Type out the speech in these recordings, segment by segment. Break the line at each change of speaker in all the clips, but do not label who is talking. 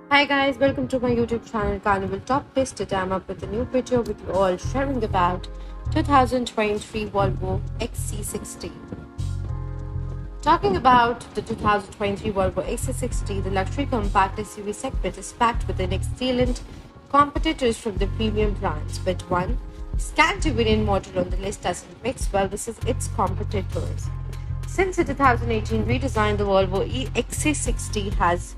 Hi guys, welcome to my YouTube channel Carnival Top List. Today I'm up with a new video with you all sharing about 2023 Volvo XC60. Talking about the 2023 Volvo XC60, the luxury compact SUV segment is packed with an excellent competitors from the premium brands, but one scanty variant model on the list doesn't mix well with its competitors. Since the 2018 redesign, the Volvo XC60 has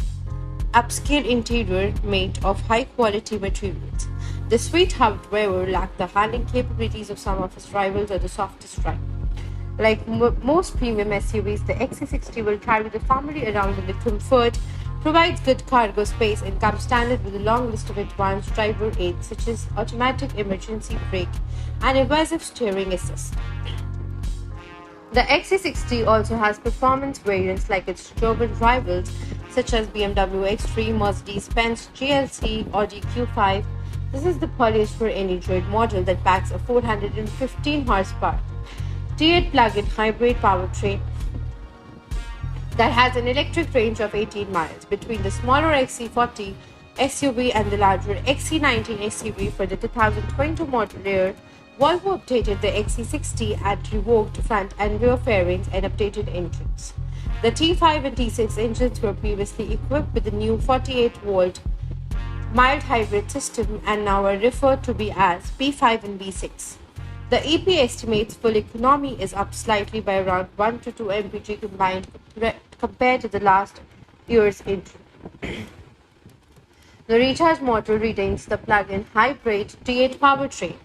upscale interior made of high-quality materials. The sweet, however, lacked the handling capabilities of some of its rivals or the softest ride. Like most premium SUVs, the XC60 will carry the family around in the comfort, provides good cargo space, and comes standard with a long list of advanced driver aids such as automatic emergency brake and evasive steering assist. The XC60 also has performance variants like its German rivals such as BMW X3, Mercedes-Benz GLC, Audi Q5. This is the polyester engineered model that packs a 415 horsepower T8 plug-in hybrid powertrain that has an electric range of 18 miles. Between the smaller XC40 SUV and the larger XC90 SUV for the 2022 model year, Volvo updated the XC60 and revoked front and rear fairings and updated engines. The T5 and T6 engines were previously equipped with the new 48-volt mild hybrid system and now are referred to be as B5 and B6. The EP estimates full economy is up slightly by around 1 to 2 mpg combined compared to the last year's engine. The recharge model retains the plug-in hybrid T8 powertrain.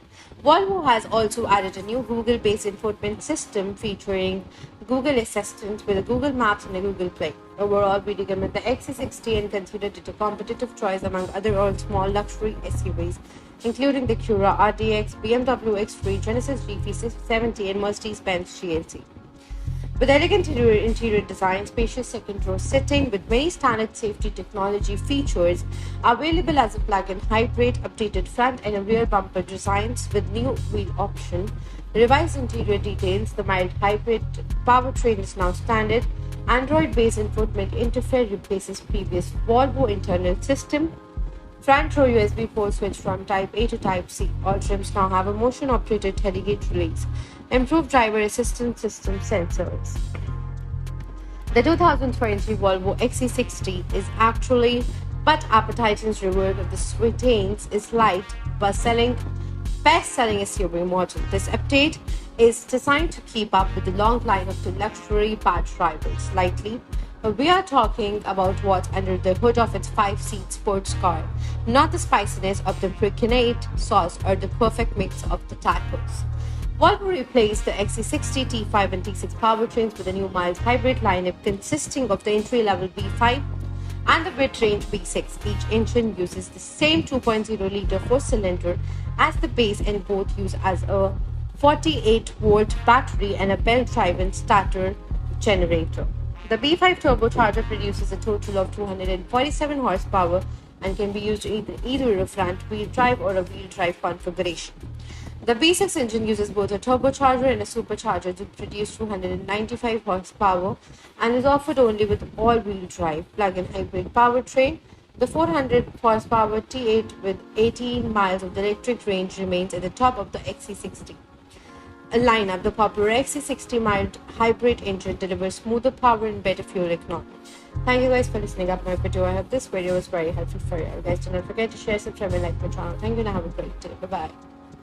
Volvo has also added a new Google-based infotainment system featuring Google Assistant with a Google Maps and a Google Play. Overall, we recommend the XC60 and considered it a competitive choice among other all-small luxury SUVs, including the Cura RDX, BMW X3, Genesis G570, and Mercedes-Benz GLC. With elegant interior design, spacious second row seating with many standard safety technology features available as a plug-in hybrid, updated front and rear bumper designs with new wheel option, revised interior details, the mild hybrid powertrain is now standard. Android-based infotainment interface replaces previous Volvo internal system. Front row USB port switch from Type A to Type C. All trims now have a motion-operated tailgate release. Improved driver assistance system sensors. The 2023 Volvo XC60 is actually but appetizing's reward of the sweetens is light best-selling SUV model. This update is designed to keep up with the long line of the luxury badge rivals. Lightly, we are talking about what's under the hood of its 5-seat sports car, not the spiciness of the piquant sauce or the perfect mix of the tacos. Volvo replaced the XC60, T5 and T6 powertrains with a new mild hybrid lineup consisting of the entry-level B5 and the mid-range B6. Each engine uses the same 2.0-liter four-cylinder as the base and both use as a 48-volt battery and a belt-driven starter generator. The B5 turbocharger produces a total of 247 horsepower and can be used in either a front-wheel drive or a wheel drive configuration. The B6 engine uses both a turbocharger and a supercharger to produce 295 horsepower and is offered only with all-wheel drive plug-in hybrid powertrain. The 400 horsepower T8 with 18 miles of the electric range remains at the top of the XC60. A lineup, the popular XC60 mild hybrid engine delivers smoother power and better fuel economy. Thank you guys for listening up my video. I hope this video was very helpful for you. Guys, do not forget to share, subscribe, and like my channel. Thank you and have a great day. Bye-bye.